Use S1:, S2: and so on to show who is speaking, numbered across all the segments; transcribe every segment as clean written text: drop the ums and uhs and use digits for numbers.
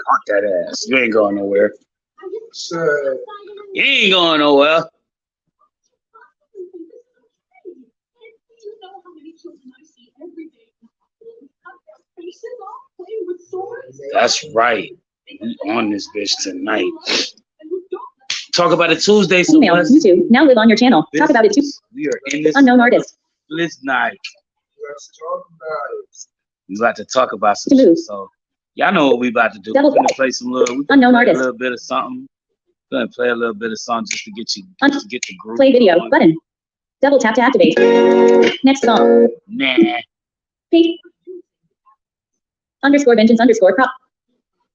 S1: Fuck that ass. You ain't going nowhere. You ain't going nowhere. That's right. We on this bitch tonight. Talk about it Tuesday. So
S2: email, YouTube. Now live on your channel. Talk about it too.
S1: We are in this
S2: Unknown artist.
S1: This night. We about to talk about some shit. So y'all know what we about to do. We're gonna play some little. We
S2: Unknown artist.
S1: A little bit of something. We're gonna play a little bit of something just to get you to get the group.
S2: Play video going. Button. Double tap to activate. Next song.
S1: Nah.
S2: P. Underscore vengeance underscore prop.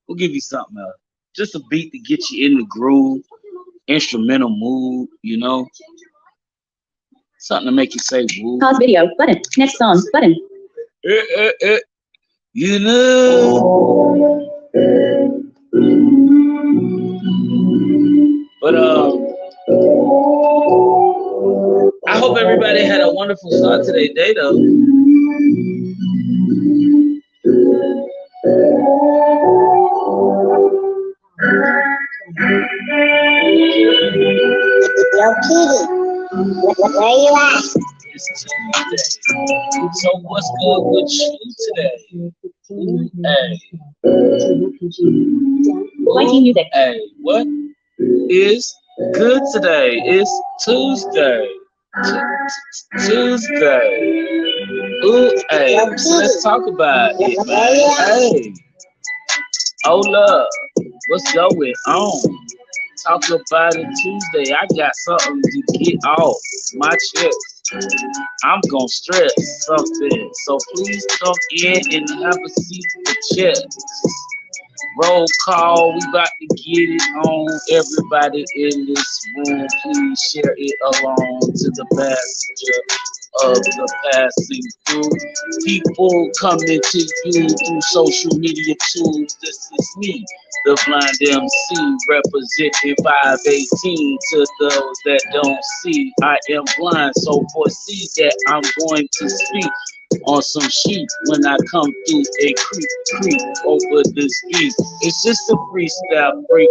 S1: We'll give you something else. Just a beat to get you in the groove, instrumental mood, you know. Something to make you say woo.
S2: Pause video button. Next song button.
S1: You know. But I hope everybody had a wonderful start to their day though.
S3: Yo, Kitty, where you at?
S1: It's Tuesday. So what's good with you today? Hey.
S2: YT music.
S1: Hey, what is good today? It's Tuesday. Tuesday. Ooh, hey, let's talk about it, man. Hey. Hold up. What's going on? Talk about it Tuesday. I got something to get off my chest. I'm gonna stress something. So please come in and have a seat for chest. Roll call, we about to get it on. Everybody in this room, please share it along to the passenger of the passing through. People coming to you through social media tools. This is me, the Blind MC, representing 518 to those that don't see. I am blind, so foresee that I'm going to speak on some sheep when I come through a creep over this beat. It's just a freestyle break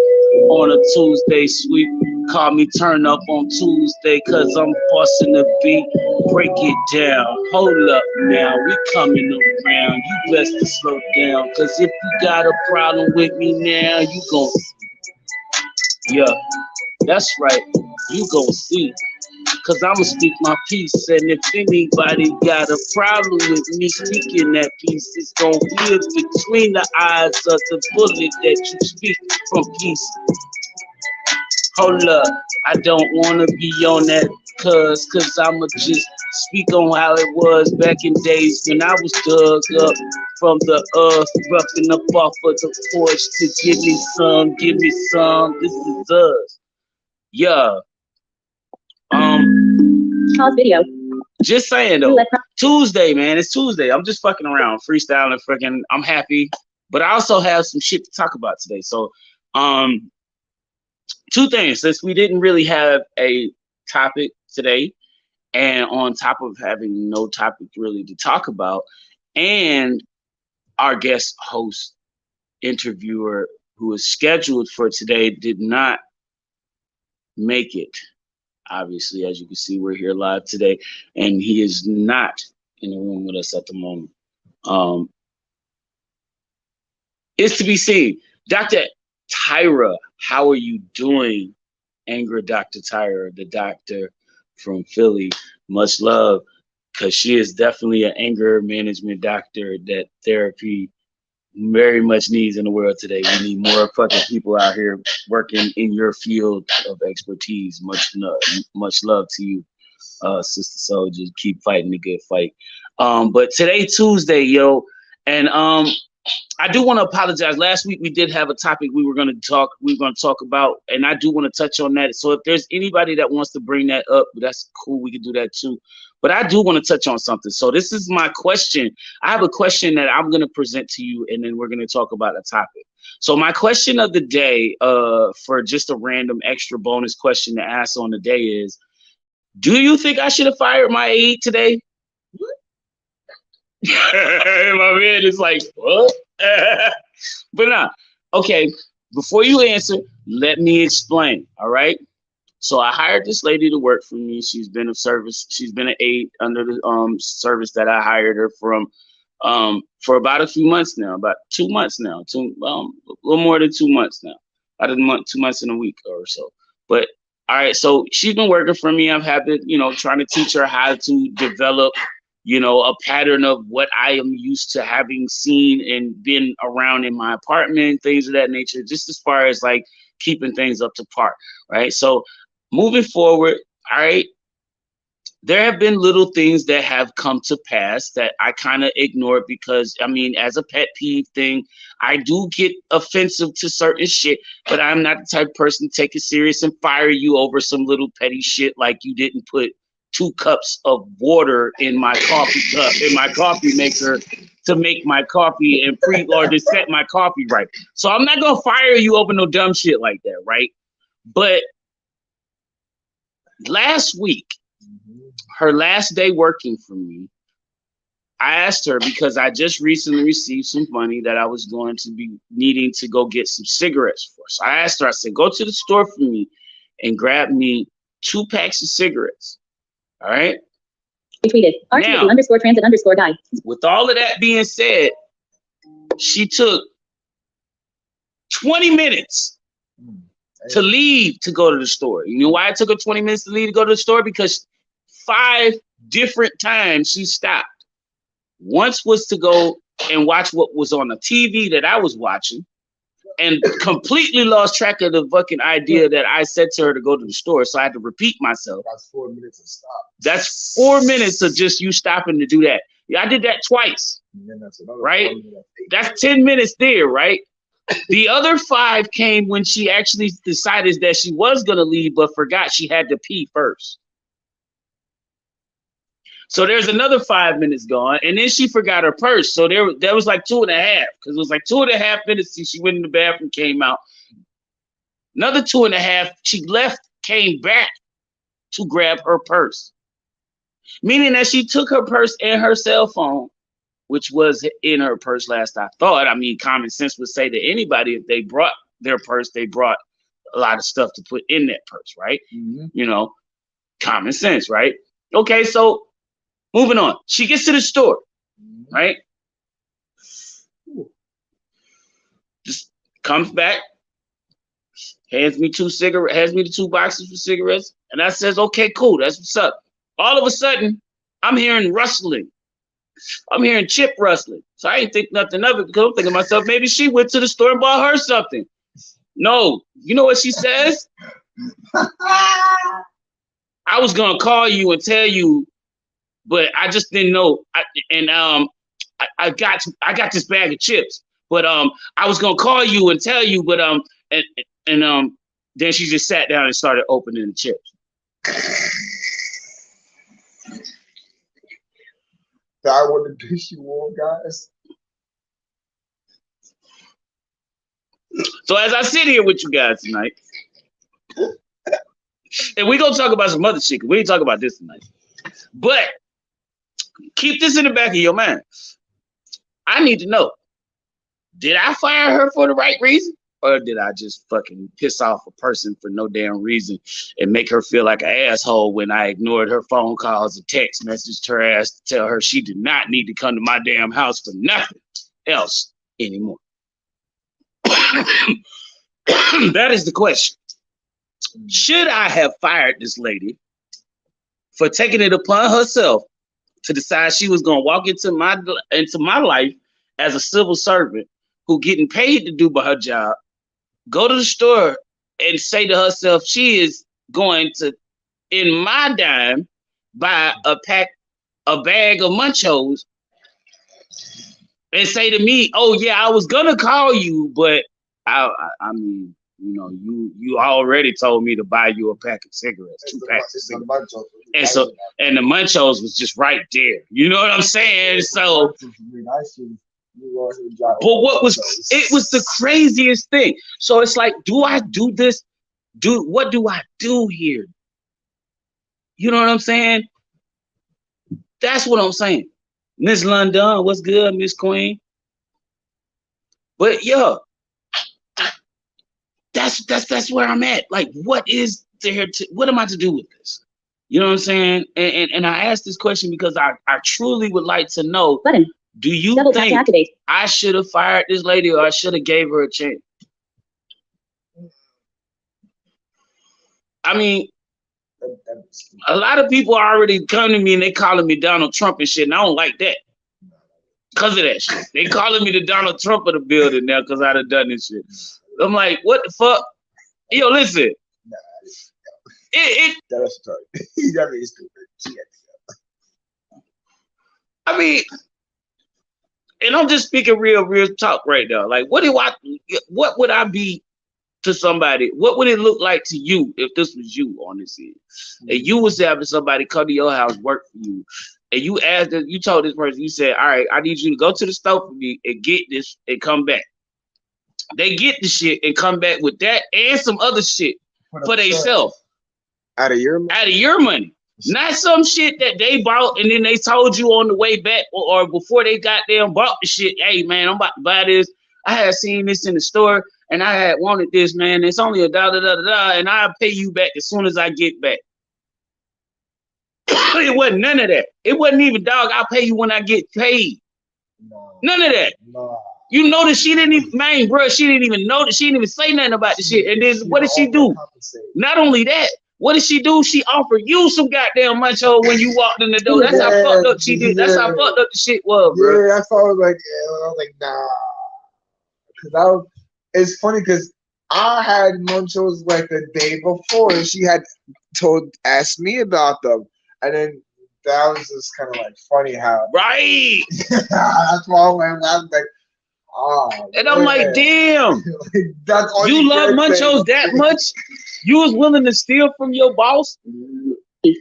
S1: on a Tuesday sweep. Call me turn up on Tuesday, cause I'm busting the beat. Break it down, hold up now, we coming around. You best to slow down, cause if you got a problem with me now, you gon' see. Yeah, that's right, you gon' see. Cause I'ma speak my piece, and if anybody got a problem with me speaking that piece, it's gonna be between the eyes of the bullet that you speak from peace. Hold up, I don't wanna be on that cause I'ma just speak on how it was back in days when I was dug up from the earth, roughing up off of the porch to give me some, this is us. Yeah.
S2: Pause video.
S1: Just saying though, Tuesday, man, it's Tuesday. I'm just fucking around, freestyling, freaking. I'm happy, but I also have some shit to talk about today. So, two things. Since we didn't really have a topic today, and on top of having no topic really to talk about, and our guest host, interviewer who is scheduled for today did not make it. Obviously, as you can see, we're here live today, and he is not in the room with us at the moment. It's to be seen. Dr. Tyra, how are you doing? Anger Dr. Tyra, the doctor from Philly. Much love, because she is definitely an anger management doctor that therapy very much needs in the world today. We need more fucking people out here working in your field of expertise. Much love to you, sister soldiers. Keep fighting the good fight. But today, Tuesday, yo, and I do want to apologize. Last week we did have a topic we were going to talk about, and I do want to touch on that. So if there's anybody that wants to bring that up, that's cool. We can do that too. But I do want to touch on something. So this is my question. I have a question that I'm going to present to you, and then we're going to talk about a topic. So my question of the day, for just a random extra bonus question to ask on the day is, Do you think I should have fired my aide today? My man is like, what? But nah. Okay, before you answer, let me explain. All right. So I hired this lady to work for me. She's been of service. She's been an aide under the service that I hired her from for about a few months now, about 2 months now, a little more than 2 months now, about a month, 2 months and a week or so. But all right, so she's been working for me. I've had to, trying to teach her how to develop, a pattern of what I am used to having seen and been around in my apartment, things of that nature, just as far as like keeping things up to par, right? So moving forward, all right, there have been little things that have come to pass that I kind of ignored because, I mean, as a pet peeve thing, I do get offensive to certain shit, but I'm not the type of person to take it serious and fire you over some little petty shit like you didn't put 2 cups of water in my coffee cup, in my coffee maker to make my coffee and or to set my coffee right. So I'm not going to fire you over no dumb shit like that, right? But last week, her last day working for me, I asked her because I just recently received some money that I was going to be needing to go get some cigarettes for. So I asked her, I said, go to the store for me and grab me 2 packs of cigarettes. All right.
S2: Retweeted. RT_transit_guy.
S1: With all of that being said, she took 20 minutes to leave to go to the store. You know why it took her 20 minutes to leave to go to the store? Because 5 different times she stopped. Once was to go and watch what was on the TV that I was watching and completely lost track of the fucking idea that I said to her to go to the store. So I had to repeat myself.
S4: That's 4 minutes of stop.
S1: That's 4 minutes of just you stopping to do that. Yeah, I did that twice.
S4: And then that's
S1: right? That's 10 minutes there, right? The other 5 came when she actually decided that she was going to leave, but forgot she had to pee first. So there's another 5 minutes gone, and then she forgot her purse. So there was like 2.5, because it was like 2.5 minutes since she went in the bathroom, came out. Another 2.5, she left, came back to grab her purse. Meaning that she took her purse and her cell phone, which was in her purse last I thought. I mean, common sense would say to anybody, if they brought their purse, they brought a lot of stuff to put in that purse, right? Mm-hmm. Common sense, right? Okay, so moving on. She gets to the store, right? Just comes back, hands me the 2 boxes for cigarettes, and I says, okay, cool, that's what's up. All of a sudden, I'm hearing rustling. I'm hearing chip rustling. So I ain't think nothing of it because I'm thinking to myself, maybe she went to the store and bought her something. No, you know what she says? I was gonna call you and tell you, but I just didn't know. I got this bag of chips, but I was gonna call you and tell you, but then she just sat down and started opening the chips.
S4: That what the dish you wore, guys.
S1: So as I sit here with you guys tonight, and we're gonna talk about some other shit, we ain't talking about this tonight. But keep this in the back of your mind. I need to know, did I fire her for the right reason? Or did I just fucking piss off a person for no damn reason and make her feel like an asshole when I ignored her phone calls and text messaged her ass to tell her she did not need to come to my damn house for nothing else anymore? That is the question. Should I have fired this lady for taking it upon herself to decide she was going to walk into my life as a civil servant who getting paid to do her job, go to the store and say to herself she is going to, in my dime, buy a bag of Munchos and say to me, oh yeah, I was gonna call you, but I mean, you already told me to buy you a pack of cigarettes, 2 packs of cigarettes. And the Munchos was just right there. You know what I'm saying? So but it was the craziest thing. So it's like, do I do this? What do I do here? You know what I'm saying? That's what I'm saying. Miss London, what's good, Miss Queen? But yeah, that's where I'm at. Like, what is there to, what am I to do with this? You know what I'm saying? And I asked this question because I truly would like to know,
S2: Button.
S1: do you
S2: Double tap to
S1: think
S2: activate.
S1: I should have fired this lady or I should have gave her a chance? I mean, a lot of people already come to me and they calling me Donald Trump and shit, and I don't like that. Because of that shit. They calling me the Donald Trump of the building now because I done this shit. I'm like, what the fuck? Yo, listen.
S4: That's stupid. That is stupid.
S1: I mean, and I'm just speaking real talk right now. Like, what would I be to somebody? What would it look like to you if this was you on this end? And you was having somebody come to your house, work for you, and you asked them, you told this person, you said, all right, I need you to go to the store for me and get this and come back. They get the shit and come back with that and some other shit for themselves.
S4: Out of your money?
S1: Out of your money. Not some shit that they bought and then they told you on the way back or before they got there and bought the shit. Hey, man, I'm about to buy this. I had seen this in the store and I had wanted this, man. It's only $1, and I'll pay you back as soon as I get back. It wasn't none of that. It wasn't even, dog, I'll pay you when I get paid.
S4: No.
S1: None of that.
S4: No.
S1: You know that she didn't even, man, bro, she didn't even know that. She didn't even say nothing about the shit. And then what did she do? Not only that, what did she do? She offered you some goddamn muncho when you walked in the door. That's how fucked up she did. That's how fucked up the shit was, bro.
S4: Yeah, that's why I was like, nah. Because it's funny because I had munchos like the day before, and she had asked me about them, and then that was just kind of like funny how.
S1: Right.
S4: That's why I was like, oh.
S1: And I'm like, damn.
S4: That's all
S1: you love munchos that much? You was willing to steal from your boss?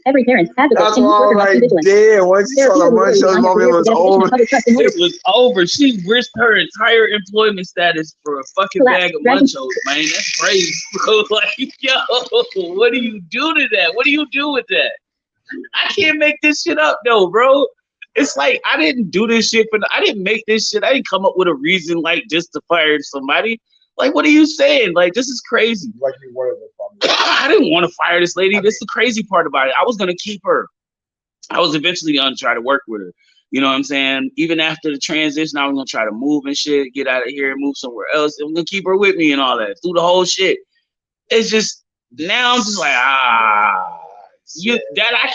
S2: Every parent has
S4: That's why I was like, damn, once you saw the munchos moment, it was over.
S1: It was over. She risked her entire employment status for a fucking bag of munchos, man. That's crazy, bro. Like, yo, what do you do to that? What do you do with that? I can't make this shit up, though, bro. It's like, I didn't do this shit I didn't make this shit. I didn't come up with a reason, like, just to fire somebody. Like, what are you saying? Like, this is crazy.
S4: Like you wanted to
S1: I didn't want to fire this lady. This is the crazy part about it. I was going to keep her. I was eventually going to try to work with her. You know what I'm saying? Even after the transition, I was going to try to move and shit, get out of here and move somewhere else. And I'm going to keep her with me and all that through the whole shit. It's just, now I'm just like, I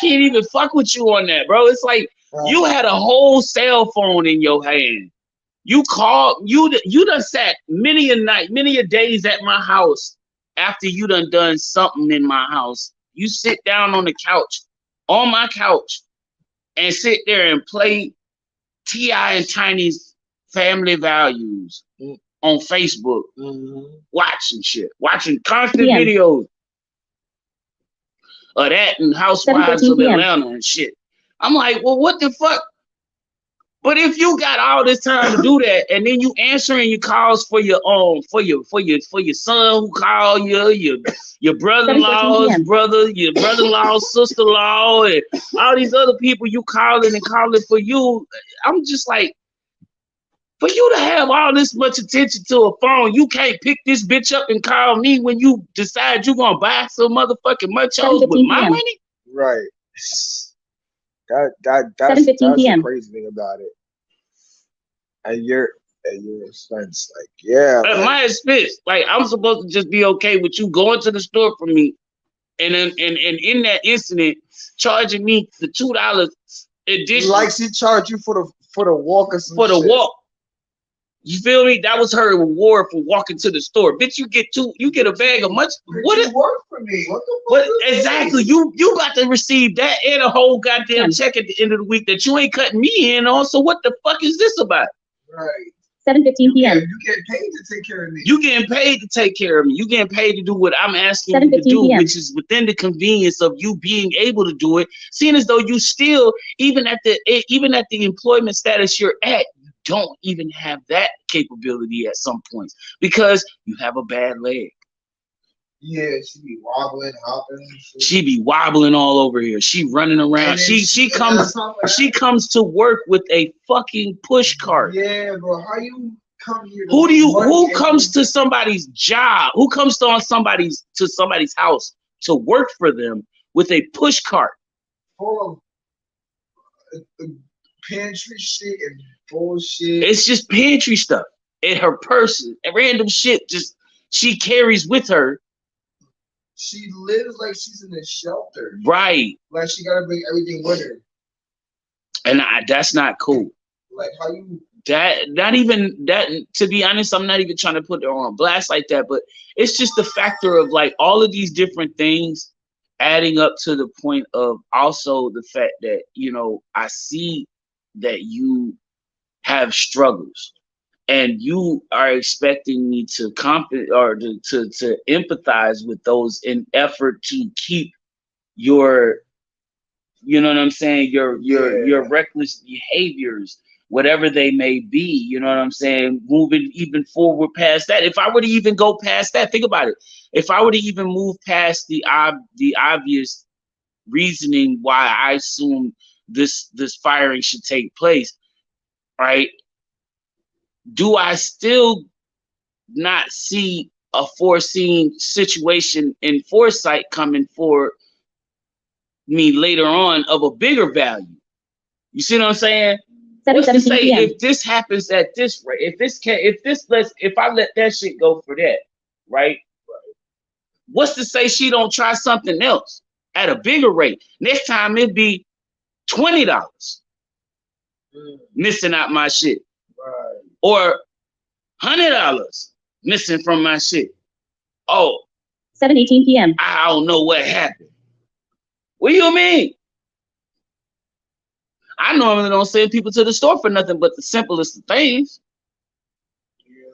S1: can't even fuck with you on that, bro. It's like, you had a whole cell phone in your hand. You called, you done sat many a night, many a days at my house after you done something in my house. You sit down on the couch, on my couch, and sit there and play T.I. and Tiny's Family Values on Facebook, watching shit, watching constant videos of that and Housewives of Atlanta and shit. I'm like, well, what the fuck? But if you got all this time to do that, and then you answering your calls for your for your son who called you, your brother-in-law's brother, your brother-in-law's sister-in-law, and all these other people you calling for you, I'm just like, for you to have all this much attention to a phone, you can't pick this bitch up and call me when you decide you're gonna buy some motherfucking munchos with my money?
S4: Right. That's the crazy thing about it. At your expense, like, yeah.
S1: At my expense, like, I'm supposed to just be okay with you going to the store for me, and then and in that incident, charging me the $2 addition.
S4: Like she charged you for the walk or some
S1: for the
S4: shit.
S1: Walk. You feel me? That was her reward for walking to the store. Bitch, you get a bag of much. What is
S4: work for me? What the fuck?
S1: Exactly. You about to receive that and a whole goddamn check at the end of the week that you ain't cutting me in on. So what the fuck is this about?
S4: Right.
S2: 7:15 p.m.
S4: You getting paid to take care of me.
S1: You getting paid to take care of me. You getting paid to do what I'm asking you to do, which is within the convenience of you being able to do it. Seeing as though you still, even at the employment status you're at, don't even have that capability at some points because you have a bad leg.
S4: Yeah, she be wobbling, hopping. And shit.
S1: She be wobbling all over here. She running around.
S4: And then
S1: She comes to work with a fucking push cart.
S4: Yeah, bro. How you come here?
S1: Who comes to somebody's job? Who comes to somebody's house to work for them with a push cart?
S4: Full of pantry shit and bullshit.
S1: It's just pantry stuff in her purse and random shit. Just she carries with her.
S4: She lives like she's in a shelter.
S1: Right.
S4: Like she gotta bring everything with her.
S1: And that's not cool.
S4: Like how you
S1: not even that, to be honest, I'm not even trying to put her on blast like that, but it's just the factor of like all of these different things adding up to the point of also the fact that, you know, I see that you have struggles. And you are expecting me to to empathize with those in effort to keep your, you know what I'm saying, your reckless behaviors, whatever they may be, you know what I'm saying, moving even forward past that. If I were to even go past that, think about it. If I were to even move past the obvious reasoning why I assume this firing should take place, right? Do I still not see a foreseen situation in foresight coming for me later on of a bigger value? You see what I'm saying? What's to say if this happens at this rate? If I let that shit go for that, right? What's to say she don't try something else at a bigger rate? Next time it'd be $20 missing out my shit.
S4: right.
S1: Or $100 missing from my shit. Oh,
S2: 7:18 p.m.
S1: I don't know what happened. What do you mean? I normally don't send people to the store for nothing but the simplest of things.
S4: Yeah.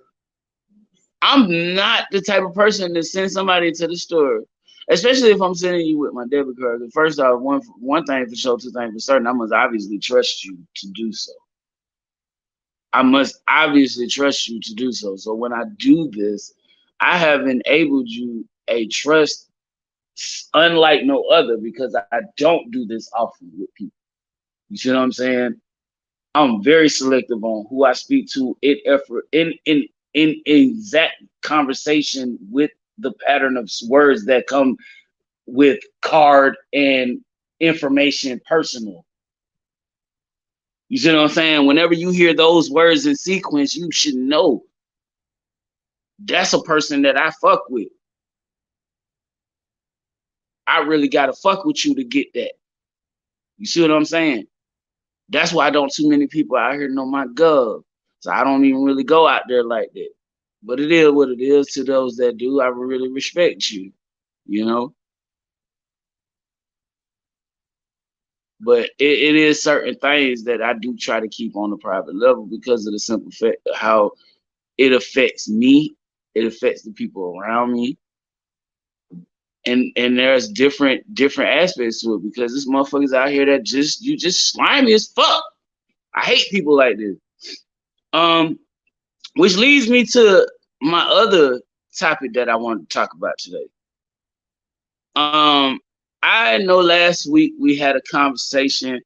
S1: I'm not the type of person to send somebody to the store, especially if I'm sending you with my debit card. First off, one thing for sure, two things for certain, I must obviously trust you to do so. I must obviously trust you to do so. So when I do this, I have enabled you a trust unlike no other, because I don't do this often with people. You see what I'm saying? I'm very selective on who I speak to in exact conversation with the pattern of words that come with card and information personal. You see what I'm saying? Whenever you hear those words in sequence, you should know that's a person that I fuck with. I really gotta fuck with you to get that. You see what I'm saying? That's why don't too many people out here know my gov. So I don't even really go out there like that. But it is what it is. To those that do, I really respect you, you know? But it is certain things that I do try to keep on the private level because of the simple fact of how it affects me. It affects the people around me. And there's different aspects to it, because this motherfuckers out here that you just slimy as fuck. I hate people like this. Which leads me to my other topic that I want to talk about today. I know last week we had a conversation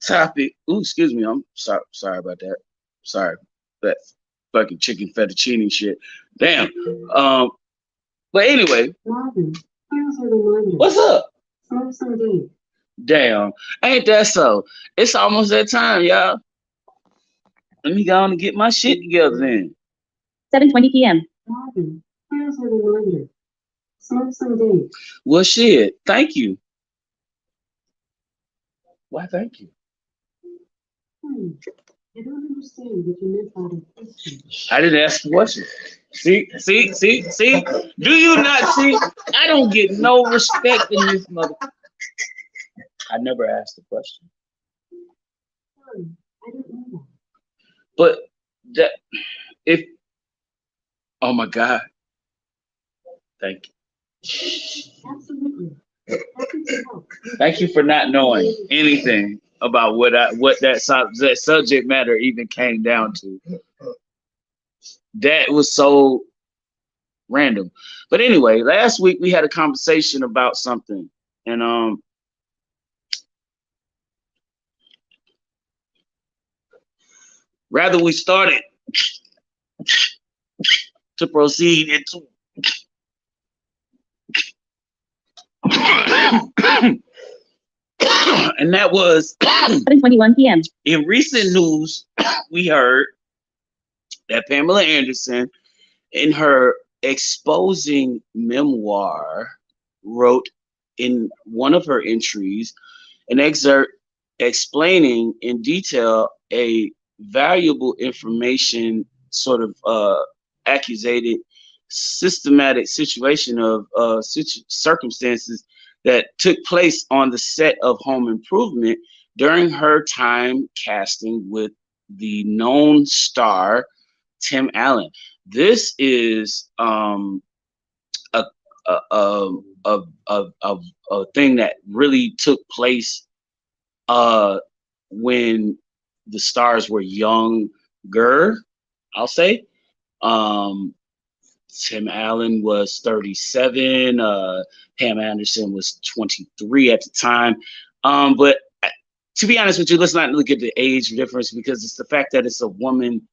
S1: topic. Ooh, excuse me. I'm sorry about that. Sorry. That fucking chicken fettuccine shit. Damn. But anyway. What's up? Damn. Ain't that so? It's almost that time, y'all. Let me go on and get my shit together then.
S2: 7:20 p.m.
S1: Well, shit. Thank you. Why, thank you.
S5: I don't understand what you meant by the question.
S1: I didn't ask the question. See? Do you not see? I don't get no respect in this mother. I never asked the question.
S5: I didn't know that.
S1: But that, if, oh my God. Thank you.
S5: Absolutely. Happy to help.
S1: Thank you for not knowing anything about what that subject matter even came down to. That was so random. But anyway, last week we had a conversation about something, and rather we started to proceed into and that was
S2: 7:21 p.m.
S1: in recent news we heard that Pamela Anderson, in her exposing memoir, wrote in one of her entries an excerpt explaining in detail a valuable information sort of accusated systematic situation of circumstances that took place on the set of Home Improvement during her time casting with the known star Tim Allen. This is a, a, a, a thing that really took place when the stars were younger, I'll say. Tim Allen was 37. Pam Anderson was 23 at the time. But to be honest with you, let's not look at the age difference, because it's the fact that it's a woman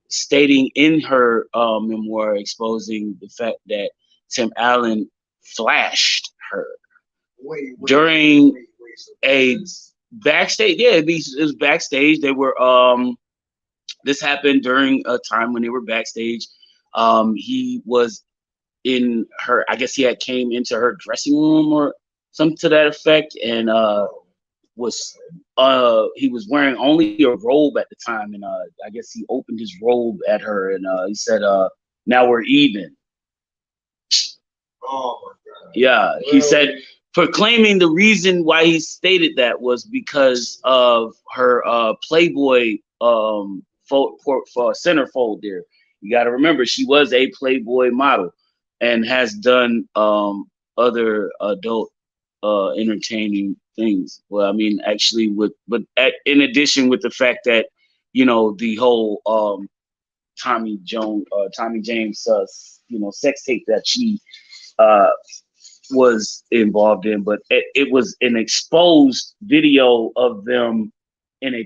S1: stating in her memoir, exposing the fact that Tim Allen flashed her during a backstage. Yeah, it was backstage. They were this happened during a time when they were backstage. He was in her, I guess he had came into her dressing room or something to that effect, and he was wearing only a robe at the time, and I guess he opened his robe at her, and he said, "Now we're even."
S4: Oh my God.
S1: Yeah, he said, proclaiming the reason why he stated that was because of her Playboy centerfold there. You got to remember, she was a Playboy model and has done other adult entertaining things. Well, I mean, actually, in addition with the fact that, you know, the whole Tommy James, sex tape that she was involved in, but it was an exposed video of them in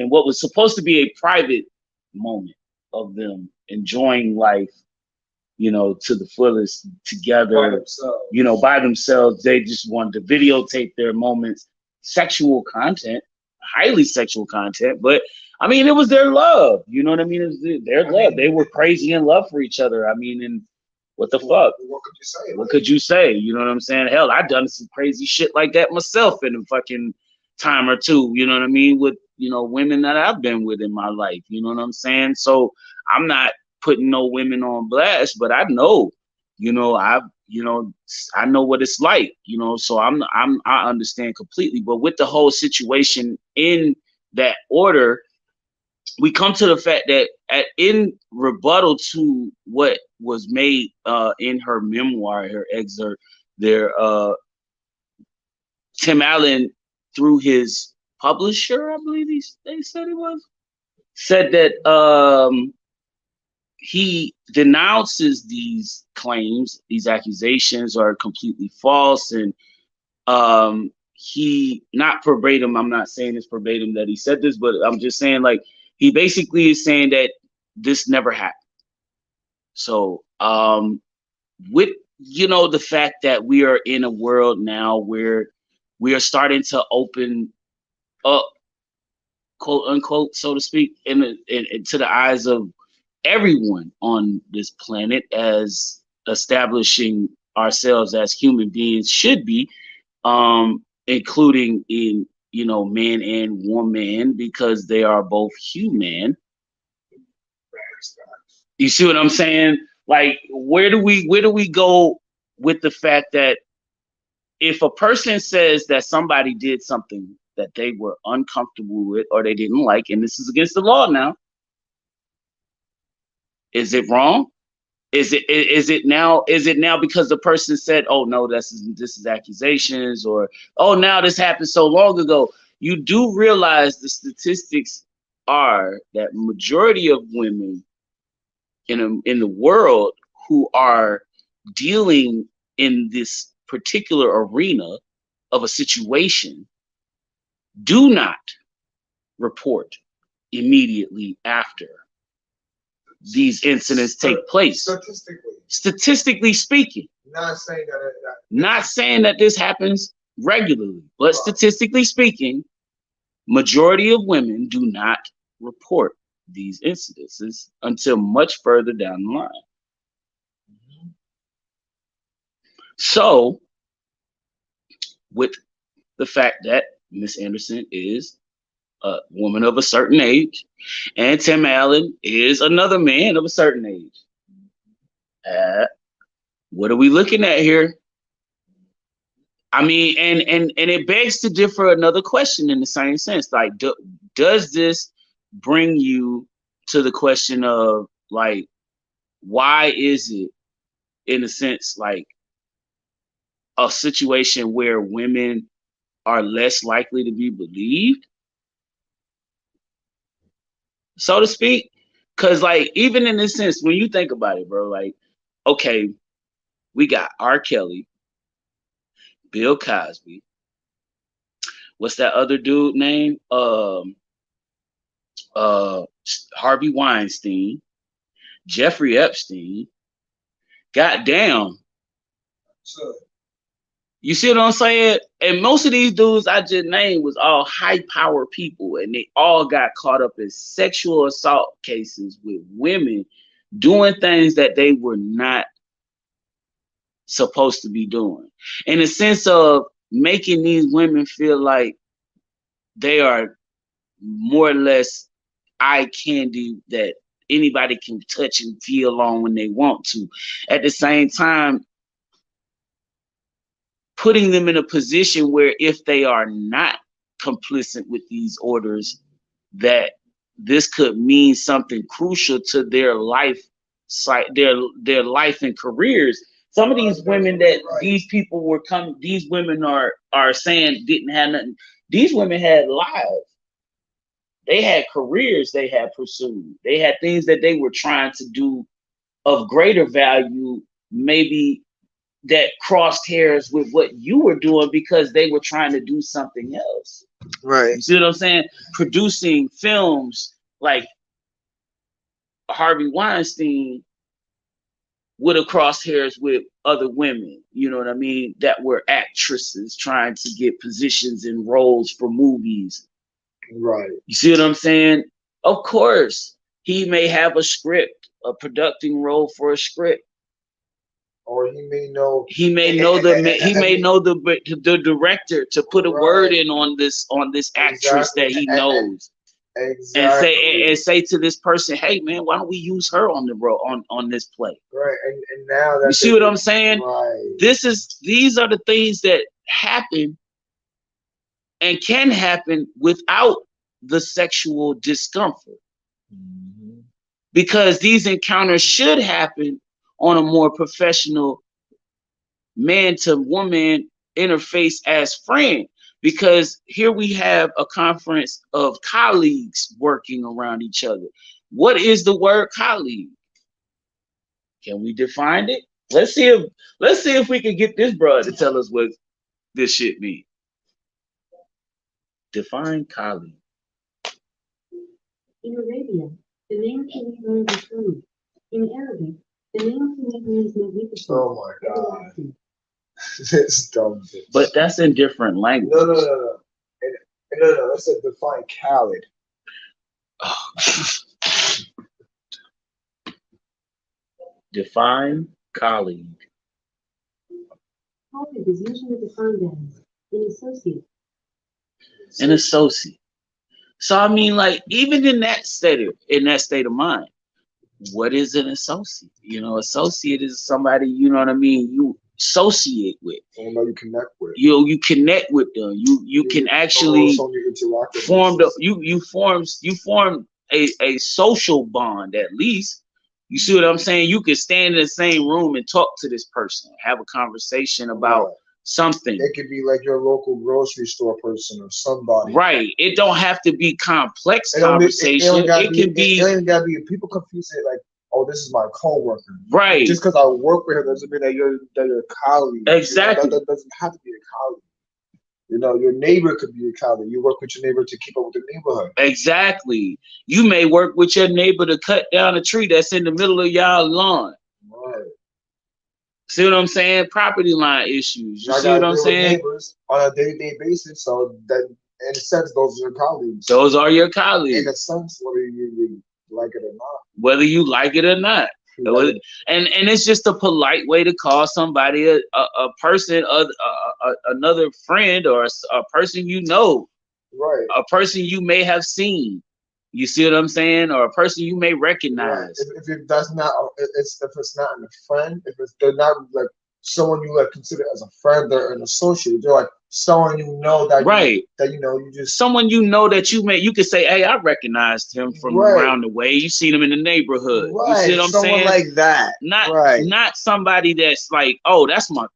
S1: what was supposed to be a private moment of them enjoying life, to the fullest together, by themselves. They just wanted to videotape their moments, sexual content, highly sexual content. But I mean, it was their love. You know what I mean? It was their love. They were crazy in love for each other. I mean, and what the fuck?
S4: What could you say?
S1: What could you say? You know what I'm saying? Hell, I've done some crazy shit like that myself in a fucking time or two. You know what I mean? With, women that I've been with in my life. You know what I'm saying? So I'm not putting no women on blast, but I know, I know what it's like, so I understand completely. But with the whole situation in that order, we come to the fact that in rebuttal to what was made in her memoir, her excerpt there, Tim Allen, through his publisher, I believe they said said that he denounces these claims, these accusations are completely false, and he, not verbatim, I'm not saying it's verbatim that he said this, but I'm just saying, like, he basically is saying that this never happened. So with the fact that we are in a world now where we are starting to open up, quote unquote, so to speak, into the eyes of everyone on this planet, as establishing ourselves as human beings should be, including in man and woman, because they are both human. You see what I'm saying? Like, where do we go with the fact that if a person says that somebody did something that they were uncomfortable with or they didn't like, and this is against the law now, is it wrong? Is it now because the person said, oh no, this is accusations, or oh, now this happened so long ago? You do realize the statistics are that majority of women in the world who are dealing in this particular arena of a situation do not report immediately after these incidents take place. Statistically speaking,
S4: not saying that.
S1: not saying that this happens regularly, but statistically speaking, majority of women do not report these incidences until much further down the line. So, with the fact that Miss Anderson is a woman of a certain age, and Tim Allen is another man of a certain age, what are we looking at here? I mean, and it begs to differ another question in the same sense. Like, does this bring you to the question of, like, why is it, in a sense, like a situation where women are less likely to be believed, so to speak? Because, like, even in this sense, when you think about it, bro, like, okay, we got R. Kelly, Bill Cosby. What's that other dude name? Harvey Weinstein, Jeffrey Epstein. Goddamn.
S4: So,
S1: You see what I'm saying? And most of these dudes I just named was all high power people, and they all got caught up in sexual assault cases with women doing things that they were not supposed to be doing, in a sense of making these women feel like they are more or less eye candy that anybody can touch and feel on when they want to. At the same time, putting them in a position where if they are not complicit with these orders, that this could mean something crucial to their life, their life and careers. Some of these women that these people were coming, these women are saying didn't have nothing. These women had lives. They had careers they had pursued. They had things that they were trying to do of greater value, maybe that crossed hairs with what you were doing because they were trying to do something else.
S4: right.
S1: You see what I'm saying? Producing films like Harvey Weinstein would have crossed hairs with other women, you know what I mean, that were actresses trying to get positions and roles for movies.
S4: Right.
S1: You see what I'm saying? Of course, he may have a script, a producing role for a script.
S4: Or he may know
S1: the director to put a word in on this actress that he knows.
S4: Exactly.
S1: And say to this person, hey man, why don't we use her on the role on this play?
S4: Right. And now that
S1: you see what I'm saying?
S4: Right.
S1: These are the things that happen and can happen without the sexual discomfort.
S4: Mm-hmm.
S1: Because these encounters should happen on a more professional man to woman interface as friend. Because here we have a conference of colleagues working around each other. What is the word colleague? Can we define it? Let's see if we can get this brother to tell us what this shit means. Define colleague.
S5: In Arabia, the name for me means attorney. In Arabic, the name for me means magnificent.
S4: Oh my God. This dumb bitch.
S1: But that's in different language.
S4: No. No. That's a define Khaled.
S1: Define colleague.
S5: Colleague is usually defined as an associate.
S1: An associate. So I mean, like, even in that state of mind, what is an associate? You know, associate is somebody, you know what I mean, you associate with.
S4: I know you connect with.
S1: You connect with them. You can actually form you form a social bond at least. You see what I'm saying? You can stand in the same room and talk to this person, have a conversation about something.
S4: It could be like your local grocery store person or somebody.
S1: Right. It don't have to be complex conversation. It can be.
S4: It ain't gotta be. People confuse it like, oh, this is my coworker.
S1: Right.
S4: Just because I work with her doesn't mean that you're a colleague.
S1: Exactly.
S4: That doesn't have to be a colleague. You know, your neighbor could be a colleague. You work with your neighbor to keep up with the neighborhood.
S1: Exactly. You may work with your neighbor to cut down a tree that's in the middle of y'all lawn.
S4: Right.
S1: See what I'm saying? Property line issues. You see what I'm saying?
S4: Neighbors on a day-to-day basis, so that in a sense, those are your colleagues.
S1: Those are your colleagues.
S4: In a sense, whether you like it or not.
S1: Whether you like it or not. And it's just a polite way to call somebody a person, another friend, or a person you know,
S4: right?
S1: A person you may have seen. You see what I'm saying, or a person you may recognize.
S4: Right. If it does not, if it's not a friend, they're not like someone you like consider as a friend or an associate, they're like someone you know that
S1: right.
S4: You just
S1: someone you know that you could say, hey, I recognized him from around the way. You seen him in the neighborhood.
S4: Right.
S1: You see what I'm
S4: someone
S1: saying?
S4: Like that.
S1: Not somebody that's like, oh, that's my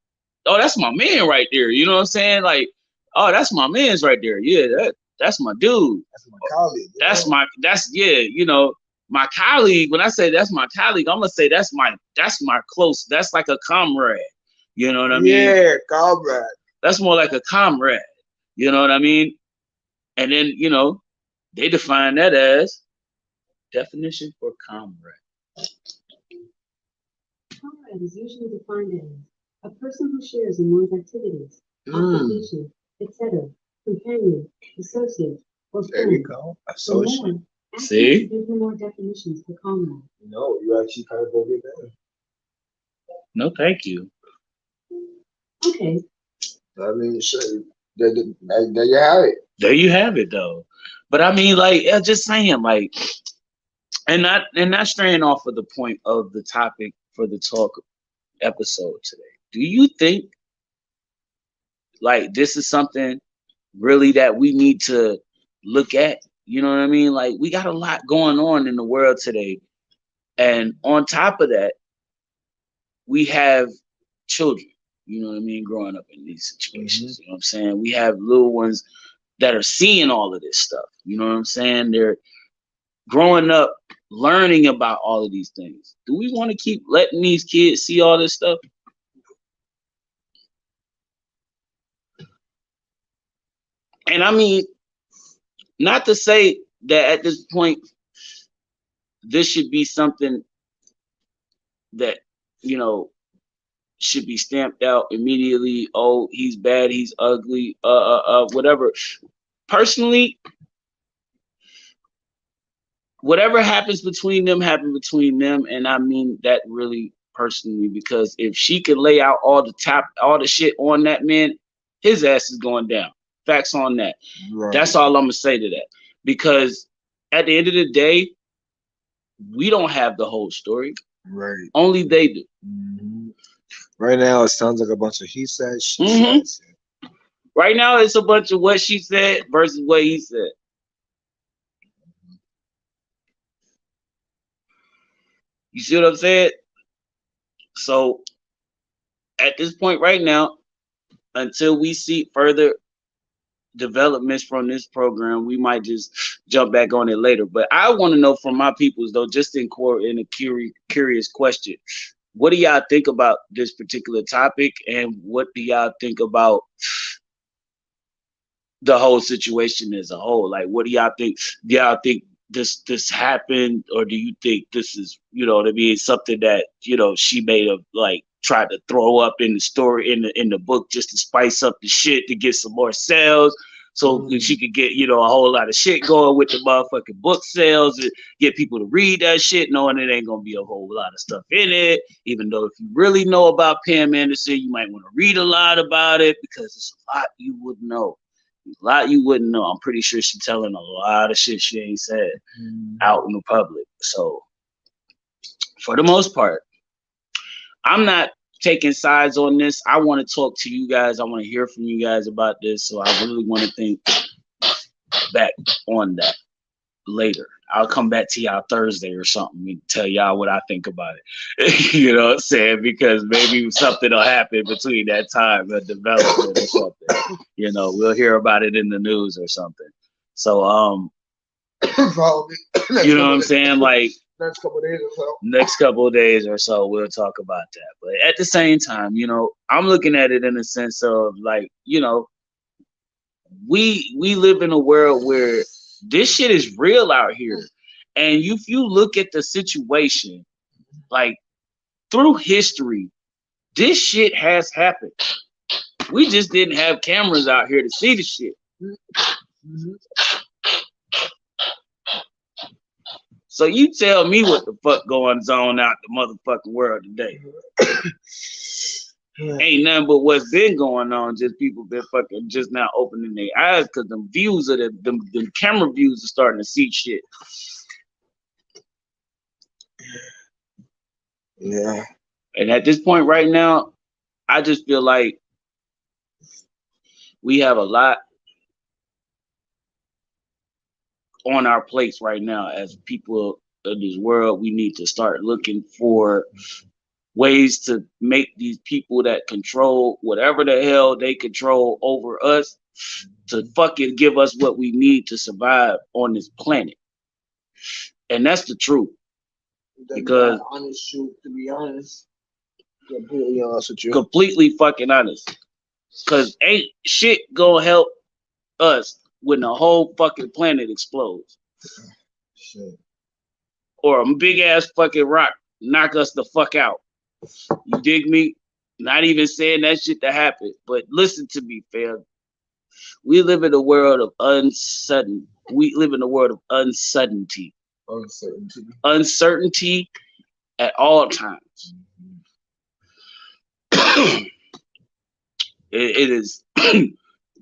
S1: man right there. You know what I'm saying? Like, oh, that's my man's right there. Yeah, that's my dude.
S4: That's my colleague.
S1: You know, my colleague. When I say that's my colleague, I'm gonna say that's my close. That's like a comrade. You know what I mean?
S4: Yeah, comrade.
S1: That's more like a comrade. You know what I mean? And then, you know, they define that as definition for comrade.
S5: Comrade is usually defined as a person who shares in one's activities, occupation, etc., companion, associate, or friend.
S4: There you go. Associate.
S1: See?
S5: Give me more definitions for comrade.
S4: No, you actually kind of go get there.
S1: No, thank you.
S5: Okay.
S4: I mean, sure. There you have it.
S1: There you have it, though. But I mean, like, just saying, like, and not straying off of the point of the topic for the talk episode today. Do you think, like, this is something really that we need to look at? You know what I mean? Like, we got a lot going on in the world today. And on top of that, we have children, you know what I mean, growing up in these situations. You know what I'm saying? We have little ones that are seeing all of this stuff. You know what I'm saying? They're growing up, learning about all of these things. Do we want to keep letting these kids see all this stuff? And I mean, not to say that at this point, this should be something that, you know, should be stamped out immediately. Oh, he's bad, he's ugly, whatever. Personally, whatever happens between them, happen between them. And I mean that really personally, because if she could lay out all the shit on that man, his ass is going down. Facts on that. Right. That's all I'm gonna say to that. Because at the end of the day, we don't have the whole story.
S4: Right.
S1: Only they do.
S4: Right now, it sounds like a bunch of he said, she said.
S1: Right now, it's a bunch of what she said versus what he said. You see what I'm saying? So, at this point right now, until we see further developments from this program, we might just jump back on it later. But I want to know from my peoples, though, just in a curious question. What do y'all think about this particular topic, and what do y'all think about the whole situation as a whole? Like, what do y'all think? Do y'all think this happened, or do you think this is, you know what I mean, something that, you know, she may have like tried to throw up in the story in the book just to spice up the shit to get some more sales? So she could get, you know, a whole lot of shit going with the motherfucking book sales and get people to read that shit, knowing it ain't gonna be a whole lot of stuff in it. Even though if you really know about Pam Anderson, you might want to read a lot about it, because it's a lot you wouldn't know. A lot you wouldn't know. I'm pretty sure she's telling a lot of shit she ain't said out in the public. So for the most part, I'm not taking sides on this. I want to talk to you guys. I want to hear from you guys about this. So I really want to think back on that later. I'll come back to y'all Thursday or something and tell y'all what I think about it. You know what I'm saying? Because maybe something will happen between that time, a development or something. You know, we'll hear about it in the news or something. So, you know what I'm saying? Like,
S4: next couple of days or so.
S1: Next couple of days or so, we'll talk about that. But at the same time, you know, I'm looking at it in the sense of like, you know, we live in a world where this shit is real out here. And if you look at the situation, like through history, this shit has happened. We just didn't have cameras out here to see the shit.
S4: Mhm.
S1: So you tell me what the fuck going on out the motherfucking world today. Ain't nothing but what's been going on. Just people been fucking just now opening their eyes because them views of them camera views are starting to see shit.
S4: Yeah.
S1: And at this point right now, I just feel like we have a lot on our plates right now as people of this world. We need to start looking for ways to make these people that control whatever the hell they control over us to fucking give us what we need to survive on this planet. And that's the truth. Because
S4: honest truth, to be honest, completely honest with you.
S1: Completely fucking honest. Cause ain't shit gonna help us when the whole fucking planet explodes.
S4: Shit.
S1: Or a big ass fucking rock knock us the fuck out. You dig me? Not even saying that shit to happen, but listen to me, fam. We live in a world of uncertain. We live in a world of uncertainty. Uncertainty at all times. It is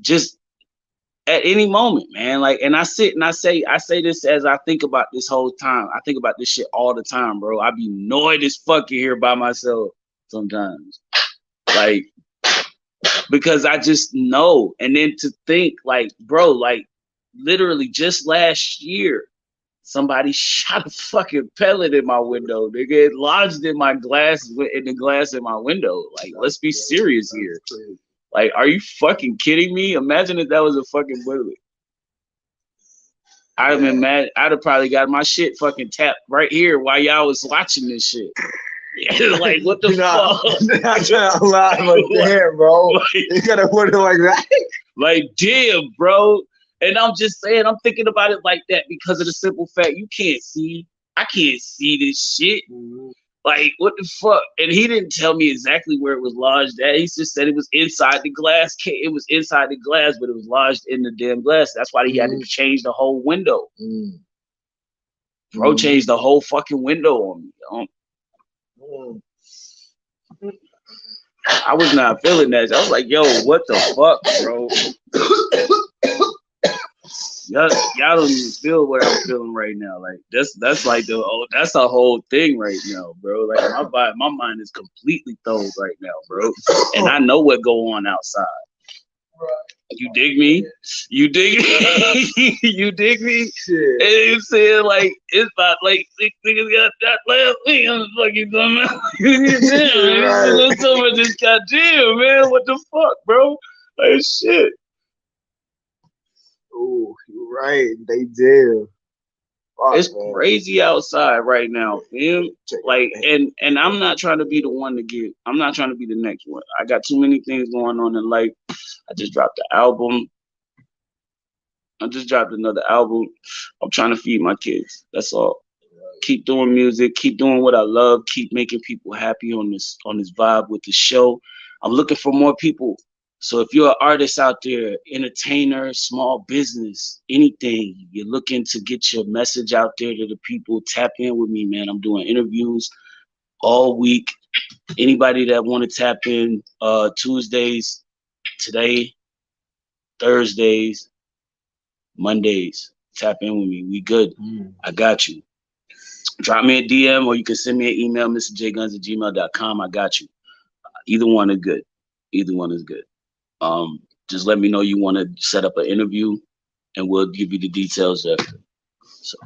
S1: just at any moment, man. Like, and I sit and I say this as I think about this whole time. I think about this shit all the time, bro. I be annoyed as fuck here by myself sometimes. Like, because I just know. And then to think, like, bro, like, literally just last year, somebody shot a fucking pellet in my window. Nigga, it lodged in my glass, in the glass in my window. Like, let's be serious here. Like, are you fucking kidding me? Imagine if that was a fucking bullet. I'd have probably got my shit fucking tapped right here while y'all was watching this shit. Like, what the fuck?
S4: Not trying to lie, but damn, bro. You gotta put it like that.
S1: Like, damn, bro. And I'm just saying, I'm thinking about it like that because of the simple fact I can't see this shit. Like, what the fuck? And he didn't tell me exactly where it was lodged at. He just said it was inside the glass. It was inside the glass, but it was lodged in the damn glass. That's why he had to change the whole window. Bro changed the whole fucking window on me. I was not feeling that. I was like, yo, what the fuck, bro? Y'all don't even feel what I'm feeling right now. Like that's like that's a whole thing right now, bro. Like my mind is completely thrown right now, bro. And I know what go on outside. You dig me? You dig me? You dig me?
S4: Shit.
S1: And you saying like it's about like 6 niggas got that last week on the fucking dumbass. Damn, so much just goddamn, man. What the fuck, bro? Like shit.
S4: Oh, you're right. They did. Fuck,
S1: It's
S4: man.
S1: crazy outside right now, fam. Like, and I'm not trying to be the one to get. I'm not trying to be the next one. I got too many things going on in life. I just dropped the album. I just dropped another album. I'm trying to feed my kids. That's all. Keep doing music. Keep doing what I love. Keep making people happy on this vibe with the show. I'm looking for more people. So if you're an artist out there, entertainer, small business, anything, you're looking to get your message out there to the people, tap in with me, man. I'm doing interviews all week. Anybody that want to tap in, Tuesdays, today, Thursdays, Mondays, tap in with me. We good. I got you. Drop me a DM or you can send me an email, mrjguns@gmail.com. I got you. Either one is good. Either one is good. Just let me know you want to set up an interview and we'll give you the details after. So,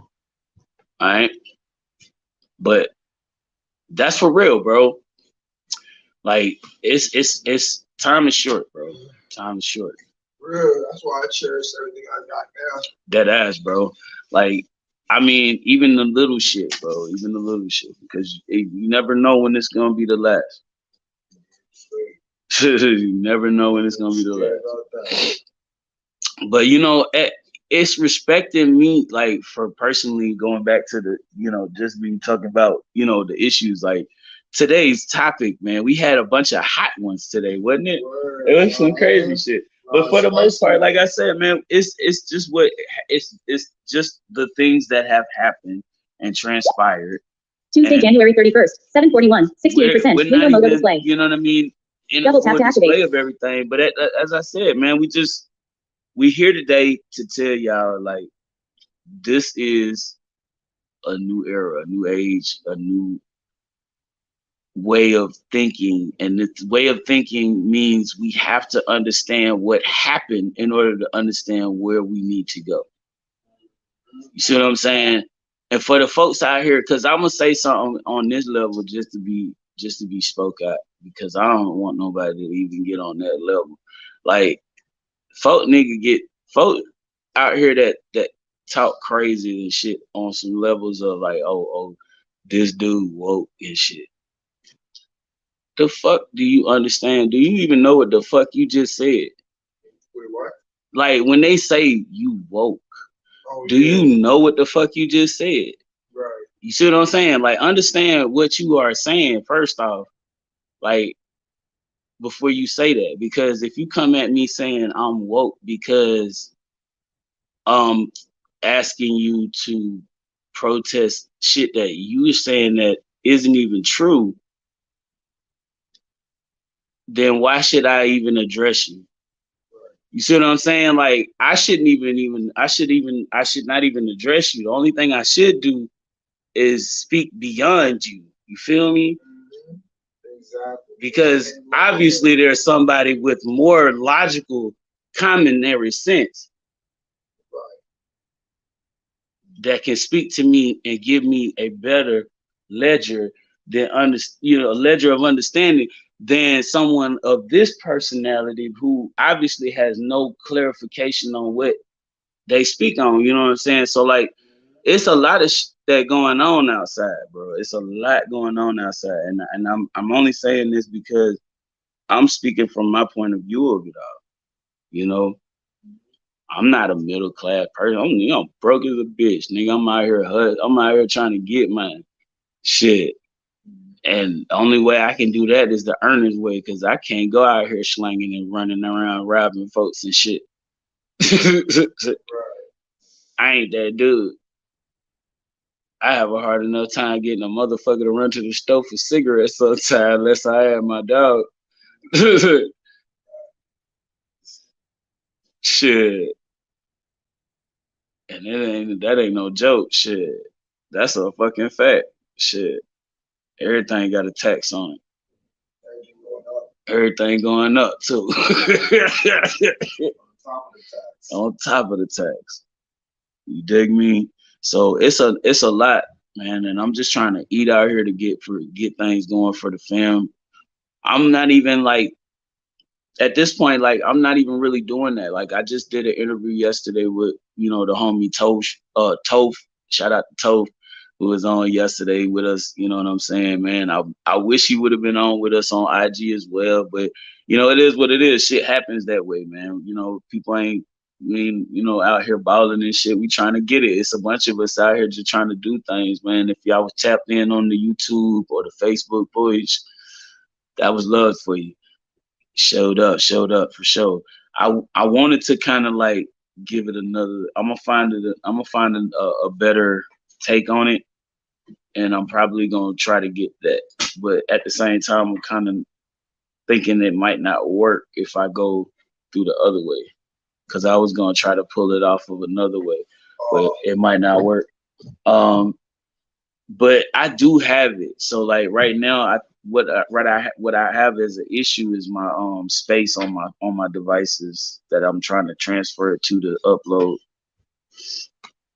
S1: all right. But that's for real, bro. Like it's time is short, bro. Time is short.
S4: Real. That's why I cherish everything I got now.
S1: Dead ass, bro. Like I mean, even the little shit, bro. Even the little shit, because you never know when it's gonna be the last. You never know when it's gonna be the last. But you know, it's respecting me, like for personally going back to the, you know, just being talking about, you know, the issues. Like today's topic, man, we had a bunch of hot ones today, wasn't it? It was some crazy shit. But for the most part, like I said, man, it's just it's just the things that have happened and transpired.
S2: Tuesday,
S1: And
S2: January 31st, 7:41, 68%.
S1: we're
S2: Window
S1: not
S2: modo
S1: even,
S2: display.
S1: you know what I mean, in
S2: Double
S1: a full
S2: tap to
S1: display
S2: activate.
S1: of everything. But as I said, man, we here today to tell y'all, like, this is a new era, a new age, a new way of thinking. And this way of thinking means we have to understand what happened in order to understand where we need to go. You see what I'm saying? And for the folks out here, because I'm gonna say something on this level just to be spoke out, because I don't want nobody to even get on that level. Like, folk out here that talk crazy and shit on some levels of like, oh, this dude woke and shit. The fuck do you understand? Do you even know what the fuck you just said?
S4: Wait, what?
S1: Like, when they say you woke, do you know what the fuck you just said?
S4: Right.
S1: You see what I'm saying? Like, understand what you are saying first off, like, before you say that. Because if you come at me saying I'm woke because asking you to protest shit that you're saying that isn't even true, then why should I even address you? You see what I'm saying? Like, I should not even address you. The only thing I should do is speak beyond you. You feel me?
S4: Exactly.
S1: Because obviously there's somebody with more logical commonary sense that can speak to me and give me a better ledger than a ledger of understanding than someone of this personality who obviously has no clarification on what they speak on. You know what I'm saying? So, like, it's a lot of that going on outside, bro. It's a lot going on outside, and I'm only saying this because I'm speaking from my point of view of it all. You know, I'm not a middle class person. I'm broke as a bitch, nigga. I'm out here trying to get my shit. And the only way I can do that is the earnest way, because I can't go out here slanging and running around robbing folks and shit. I ain't that dude. I have a hard enough time getting a motherfucker to run to the store for cigarettes sometimes, unless I have my dog. Shit. And that ain't no joke. Shit. That's a fucking fact. Shit. Everything got a tax on it. Everything going up too. On top of the tax. You dig me? So it's a lot, man, and I'm just trying to eat out here to get things going for the fam. I'm not even like, at this point, like, I'm not even really doing that. Like, I just did an interview yesterday with, you know, the homie Toph. Shout out to Toph, who was on yesterday with us. You know what I'm saying, man? I wish he would have been on with us on IG as well, but you know, it is what it is. Shit happens that way, man. You know, people ain't, out here balling and shit. We trying to get it. It's a bunch of us out here just trying to do things, man. If y'all was tapped in on the YouTube or the Facebook page, that was love for you. Showed up for sure. I wanted to kind of like give it another. I'm gonna find a better take on it, and I'm probably gonna try to get that. But at the same time, I'm kind of thinking it might not work if I go through the other way, because I was gonna try to pull it off of another way, but it might not work. But I do have it. So like right now, what I have as an issue is my space on my devices that I'm trying to transfer it to upload.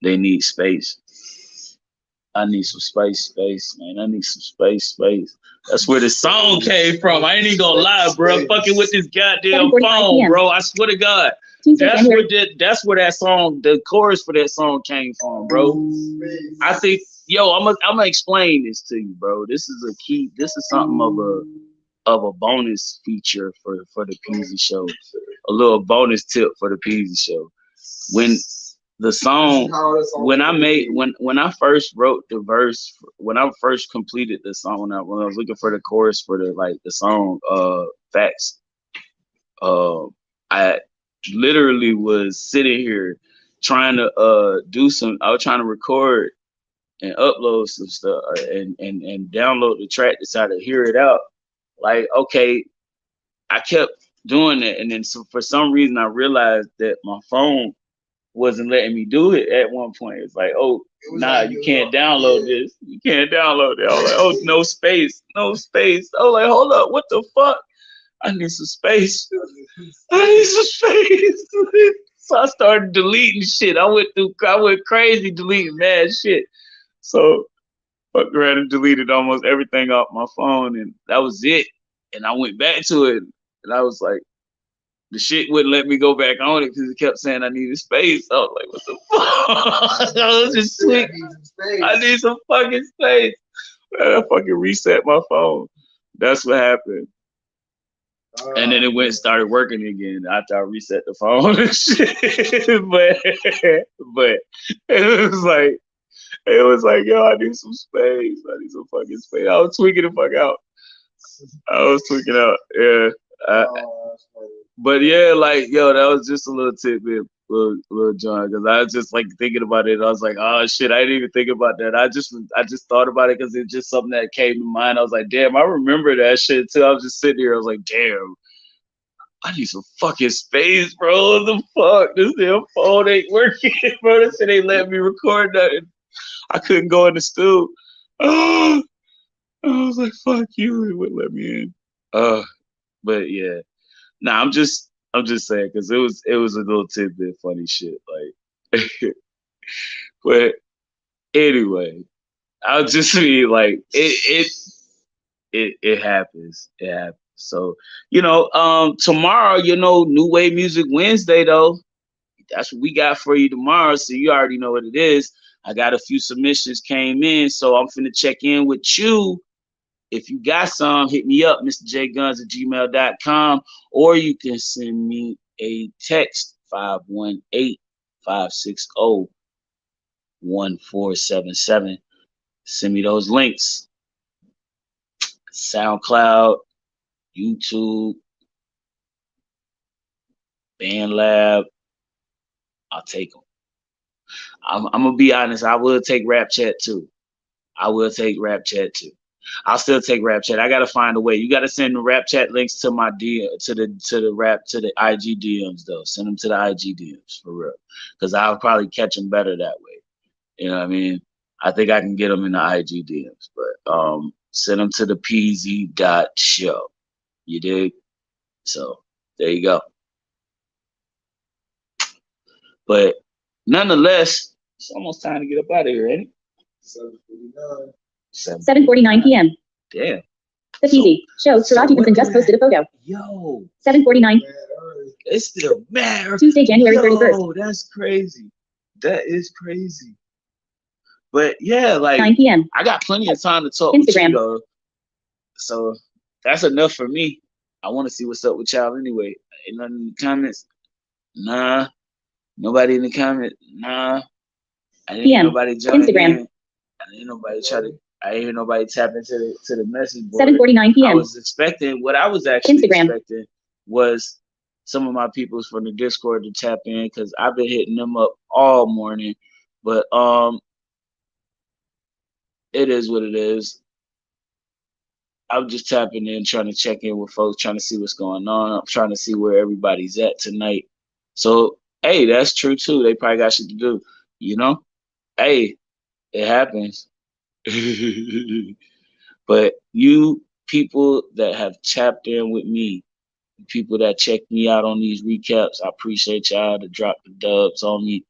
S1: They need space. I need some space, man. I need some space. That's where the song came from. I ain't even gonna lie, bro. Fucking with this goddamn phone, bro. I swear to God.
S2: Tuesday, January.
S1: That's where that song, the chorus for that song came from, bro. I think, yo, I'm gonna explain this to you, bro. This is a key. This is something of a bonus feature for the Peasy Show. A little bonus tip for the Peasy Show. When the song, when I first wrote the verse, when I first completed the song, when I was looking for the chorus for the song, Facts, I literally was sitting here trying to I was trying to record and upload some stuff and download the track, decide to hear it out. Like, okay, I kept doing it, and then for some reason I realized that my phone wasn't letting me do it at one point. It's like, oh, nah, you can't download this. You can't download it. I was like, oh, no space. I was like, hold up, what the fuck? I need some space. So I started deleting shit. I went crazy deleting mad shit. So fucked around and deleted almost everything off my phone, and that was it. And I went back to it, and I was like, the shit wouldn't let me go back on it because it kept saying I needed space. I was like, what the fuck? I was just sweet. I need some fucking space. I fucking reset my phone. That's what happened. And then it went and started working again after I reset the phone and shit. but it was like, yo, I need some space. I need some fucking space. I was tweaking the fuck out. Yeah. But yeah, like, yo, that was just a little tidbit, little John, because I was just like thinking about it. I was like, oh shit, I didn't even think about that. I just thought about it because it's just something that came to mind. I was like, damn, I remember that shit too. I was just sitting here. I was like, damn, I need some fucking space, bro. What the fuck? This damn phone ain't working, bro. This shit ain't letting me record nothing. I couldn't go in the studio. Oh, I was like, fuck you. It wouldn't let me in. But yeah. Nah, I'm just saying because it was a little tidbit funny shit, like. But anyway, I'll just be like, it happens. It happens. So, tomorrow, New Wave Music Wednesday though. That's what we got for you tomorrow. So you already know what it is. I got a few submissions came in, so I'm finna check in with you. If you got some, hit me up, mrjguns@gmail.com, or you can send me a text, 518-560-1477. Send me those links. SoundCloud, YouTube, BandLab. I'll take them. I'm going to be honest. I will take Rap Chat too. I'll still take Rap Chat. I gotta find a way. You gotta send the Rap Chat links to my DM, to the IG DMs though. Send them to the IG DMs for real, because I'll probably catch them better that way. You know what I mean? I think I can get them in the IG DMs, but send them to the PZ.show. You dig? So there you go. But nonetheless, it's almost time to get up out of here, ain't it?
S4: 7:49.
S2: 7:49 p.m.
S1: Damn.
S2: The Peasy Show. Taraji Benson just posted a photo.
S1: Yo.
S2: 7:49.
S1: It's still mad.
S2: Tuesday, January 31st.
S1: Oh, that's crazy. That is crazy. But yeah, like
S2: 9 p.m.
S1: I got plenty of time to talk
S2: Instagram.
S1: with you though. So that's enough for me. I want to see what's up with y'all anyway. Ain't nothing in the comments. Nah. Nobody in the comments. Nah. I didn't hear nobody join
S2: Instagram.
S1: in. I didn't hear nobody tap into the message board.
S2: 7:49 p.m.
S1: I was expecting what I was actually expecting was some of my peoples from the Discord to tap in because I've been hitting them up all morning. But it is what it is. I'm just tapping in, trying to check in with folks, trying to see what's going on. I'm trying to see where everybody's at tonight. So, hey, that's true too. They probably got shit to do, Hey, it happens. But you people that have tapped in with me, people that check me out on these recaps, I appreciate y'all to drop the dubs on me.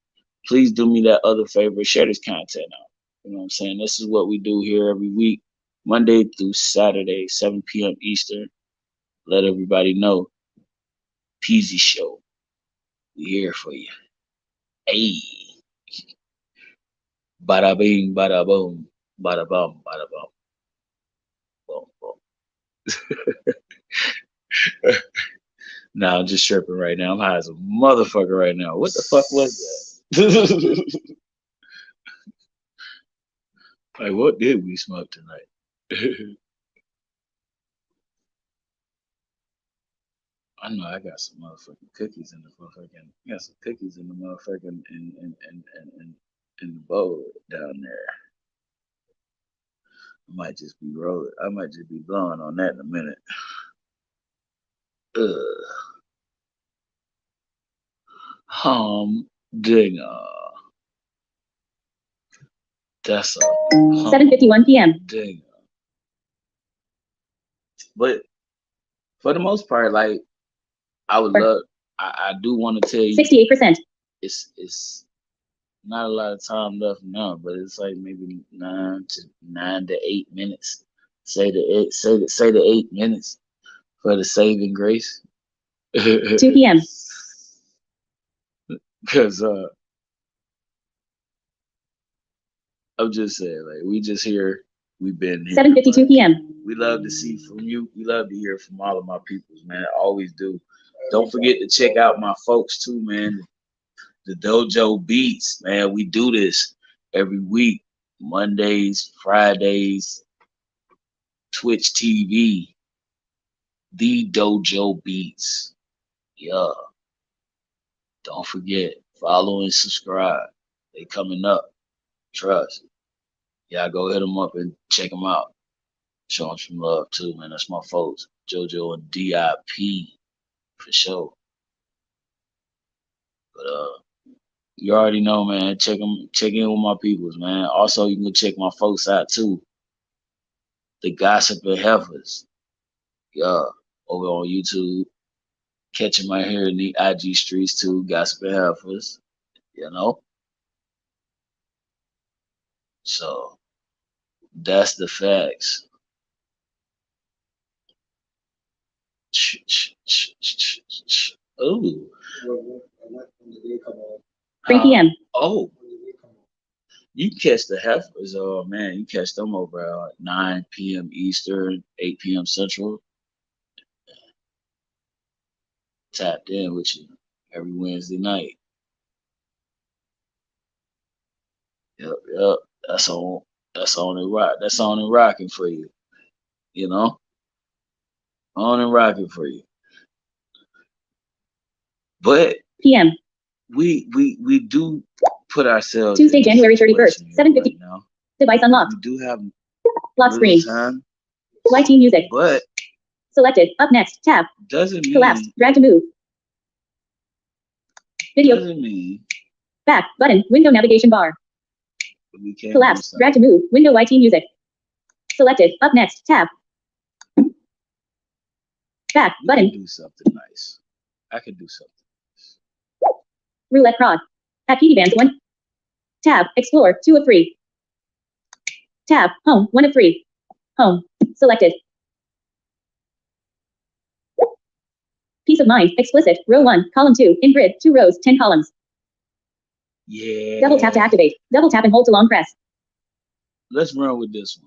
S1: Please do me that other favor, share this content out. You know what I'm saying? This is what we do here every week, Monday through Saturday, 7 p.m. Eastern. Let everybody know. Peasy Show. We here for you. Hey. Bada bing, bada boom, bada bum, bada bum. Boom, boom. Nah, I'm just tripping right now. I'm high as a motherfucker right now. What the fuck was that? Like, what did we smoke tonight? I know I got some motherfucking cookies in the motherfucking. I got some cookies in the motherfucking in the bowl down there. I might just be rolling. I might just be blowing on that in a minute. Ugh. Dinger. That's a
S2: 7:51 p.m.
S1: dinger. But for the most part, like I would love. I do want to tell you
S2: 68%.
S1: it's not a lot of time left now, but it's like maybe 9 to 8 minutes. Say the 8 minutes for the saving grace.
S2: 2 p.m.
S1: Because I'm just saying, like we just here, we've been here.
S2: 7:52 p.m.
S1: We love to see from you. We love to hear from all of my peoples, man. I always do. Don't forget to check out my folks too, man. The Dojo Beats, man. We do this every week, Mondays, Fridays, Twitch TV, The Dojo Beats. Yeah. Don't forget, follow and subscribe. They coming up. Trust. Yeah, go hit them up and check them out. Show them some love too, man. That's my folks. JoJo and DIP for sure. But you already know, man. Check in with my peoples, man. Also, you can check my folks out too. The Gossiping Heifers. Yeah, over on YouTube. Catch them right here in the IG streets too. Gossiping Heifers. You know. So that's the facts. Ooh.
S2: 3 p.m.
S1: Oh. You catch the Heifers, oh man, you catch them over 9 p.m. Eastern, 8 p.m. Central. Tapped in with you every Wednesday night. Yep. That's on and rock. That's on and rocking for you. You know? On and rocking for you. But
S2: p.m.
S1: We do put ourselves
S2: Tuesday, January 31st, 7:50.
S1: right now.
S2: Device unlocked.
S1: We do have
S2: Lock screen.
S1: time,
S2: YT music.
S1: but
S2: Selected. Up next. Tab.
S1: doesn't mean
S2: Collapsed. Drag to move. Video.
S1: doesn't mean
S2: Back. Button. Window navigation bar.
S1: we can't
S2: Collapsed.
S1: do
S2: Drag to move. Window YT music. Selected. Up next. Tab. Back.
S1: we
S2: Button.
S1: can do something nice. I can do something.
S2: Roulette prod. At PD bands 1. Tab. Explore 2 of 3. Tab. Home 1 of 3. Home. Selected. Peace of mind. Explicit. Row 1. Column 2. In grid. 2 rows. 10 columns.
S1: Yeah.
S2: Double tap to activate. Double tap and hold to long press.
S1: Let's run with this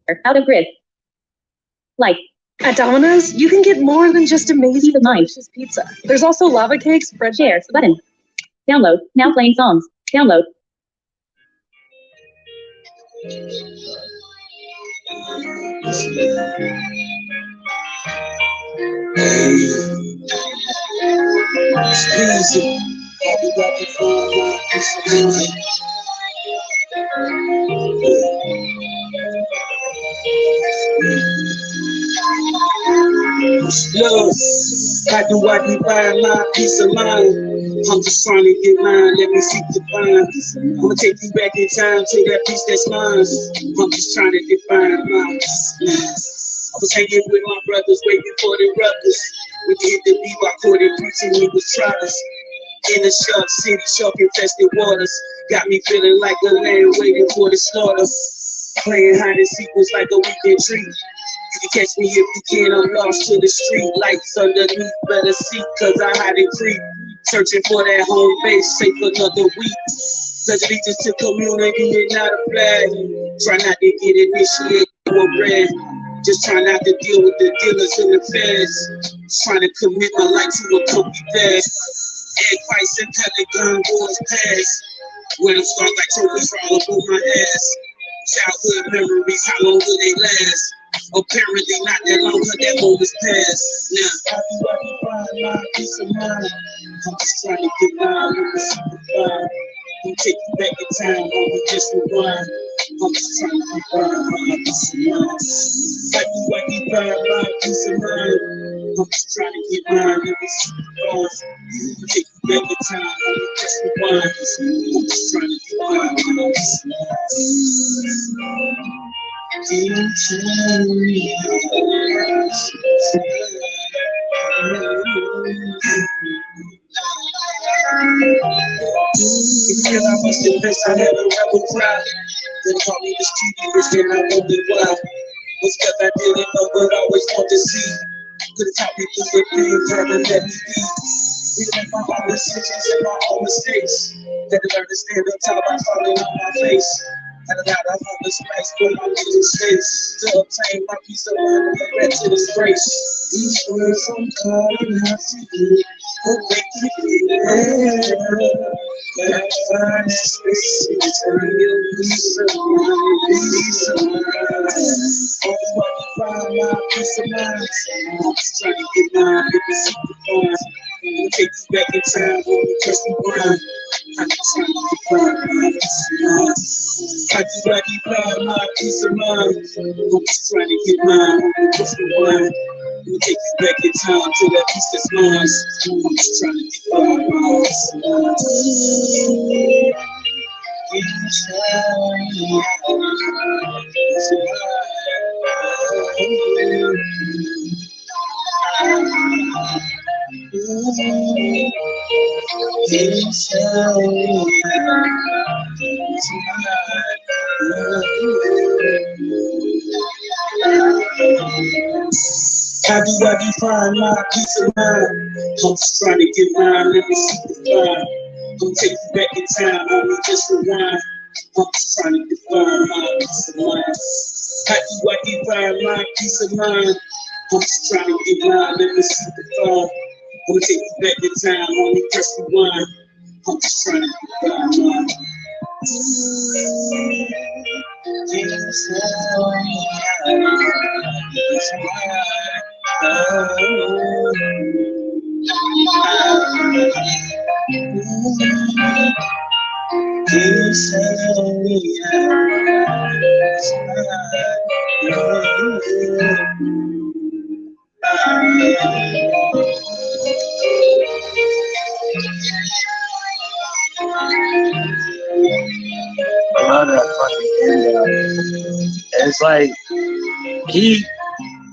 S1: one.
S2: Out of grid. Like.
S6: At Domino's, you can get more than just amazing
S2: Peace of mind.
S6: delicious pizza. There's also lava cakes, bread
S2: Share.
S6: bites,
S2: Button. Download. Now playing songs. Download.
S7: Look, how do I divide my peace of mind? I'm just trying to get mine, let me seek to find. I'ma take you back in time to that piece that's mine. I'm just trying to define mine. I was hanging with my brothers, waiting for the ruckus. We hit the beat, I caught it preaching, we was trotters. In the shark city, shark infested waters. Got me feeling like a lamb waiting for the slaughter. Playing hide and seek was like a weekend treat. You catch me if you can, I'm lost to the street. Lights underneath, better see, cause I hide and creep. Searching for that home base, safe another week. Pledge allegiance to community and not a flag. Try not to get initiated or red. Just try not to deal with the dealers and the feds. Trying to commit my life to a cookie bag. Egg fights and Pentagon wars past. When I'm scarred like trophies all up on my ass. Childhood memories, how long will they last? Apparently not that long, cause that moment's past. Now, how do I define my peace of mind? I'm just trying to get mine with the simplified. You take you back in time, or we just rewind. I'm just trying to define my peace of mind. How do I define my peace of mind? I'm just trying to get mine with the simplified. You take you back in time, or we just rewind. I'm just trying to define my peace of mind. You tell me feel I must confess I had a rebel cry. Then call me mischievous, then I wondered why. Was cause I didn't know but always want to see. Could've taught me through the things that would let me be. We make my own decisions and my own mistakes. Had to learn to stand up tall by falling on my face. Had a lot of homeless nights for my mental states. To obtain my peace of mind and back to disgrace. These words I'm calling out to you. Hope they keep me there. But I find space to tell you peace of mind, peace of mind. How do I find my peace of mind? I'm just trying to get mine with the simple things. We'll take you back in time when we just rewind. I'm just trying to define my peace of mind. How do I define my peace of mind? I'm just trying to get mine when we just rewind. We'll take you back in time to that peace that's mine. I'm just trying to define my peace of mind. You tell me peace of mind. How do I define my peace of mind? I'm just trying to get mine, let me simplify. Don't take you back in time, let me just rewind. I'm just trying to define my peace of mind. How do I define my peace of mind? I'm just trying to get mine, let me simplify. Don't take you back in time, let me just rewind. I'm just trying to define mine.
S1: I love that fucking video. It's like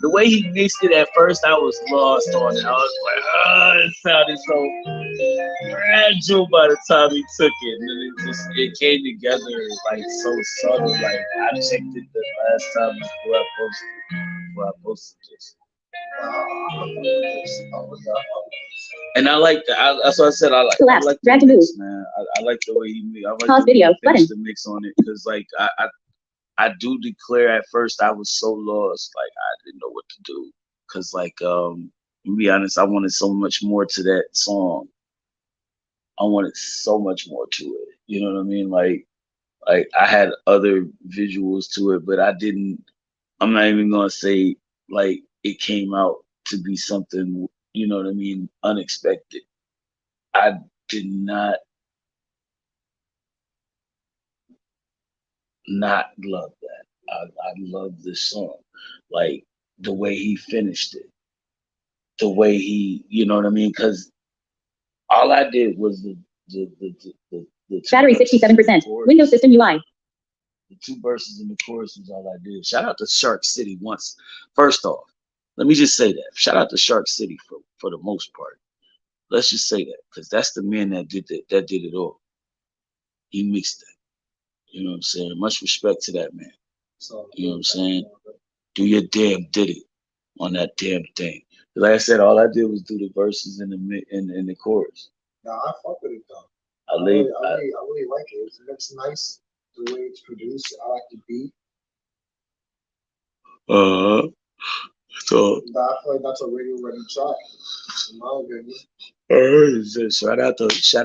S1: the way he mixed it at first, I was lost on it. I was like, it sounded so fragile by the time he took it. And it came together like so subtle. Like I checked it the last time before I posted this. And I like that. That's what I said. I like the mix, man. I like the way he. I like
S2: Pause video button.
S1: The mix on it because, like, I do declare at first I was so lost, like I didn't know what to do. Cause, like, to be honest, I wanted so much more to that song. I wanted so much more to it. You know what I mean? Like I had other visuals to it, but I didn't. I'm not even gonna say like it came out to be something. You know what I mean? Unexpected. I did not love that. I love this song. Like the way he finished it. The way he, you know what I mean? Because all I did was the
S2: battery 67%. Windows System UI.
S1: The two verses in the chorus was all I did. Shout out to Shark City once. First off, let me just say that. Shout out to Shark City for the most part. Let's just say that because that's the man that did it all. He mixed it. You know what I'm saying? Much respect to that man. You know what I'm saying? Do your damn diddy on that damn thing. Like I said, all I did was do the verses in the chorus.
S4: Nah, I fuck with it though.
S1: I
S4: I
S1: laid.
S4: really like it. It looks nice the way it's produced. I like the beat.
S1: So
S4: But I feel like that's a radio ready track. In my opinion.
S1: shout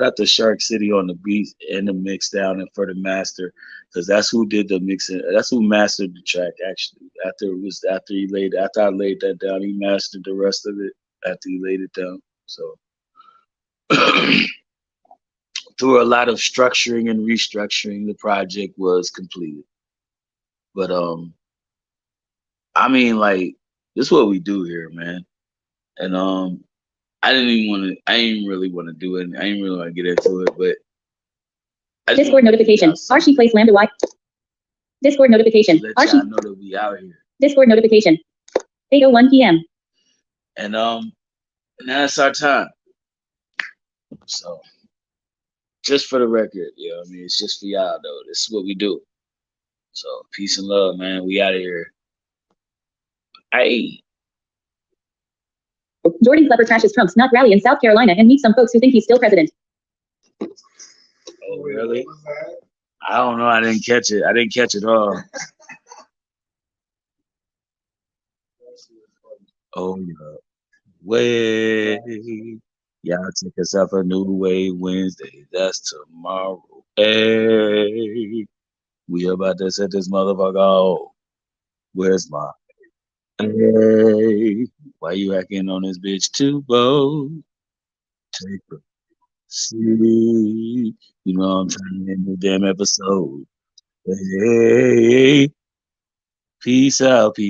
S1: out to Shark City on the beats and the mix down and for the master, because that's who did the mixing. That's who mastered the track actually. After I laid that down, he mastered the rest of it after he laid it down. So through a lot of structuring and restructuring, the project was completed. But I mean, like, this is what we do here, man. And I didn't really want to do it. I didn't really want to get into it, but
S2: Discord notification. Archie plays Lambda Y. Discord notification.
S1: Let
S2: Archie.
S1: y'all know that we out here.
S2: Discord notification. 8:01 p.m.
S1: And now it's our time. So just for the record, you know what I mean? It's just for y'all though. This is what we do. So peace and love, man. We out of here. Hey.
S2: Jordan Klepper trashes Trump's not rally in South Carolina and meets some folks who think he's still president.
S1: Oh, really? I don't know. I didn't catch it. I didn't catch it all. Oh, yeah. Way. Y'all take us up a new way Wednesday. That's tomorrow. Hey. We about to set this motherfucker off. Where's my... Hey. Why you acting on this bitch too, bo? Take a seat. You know I'm trying to end the damn episode. Hey. Peace out, peace.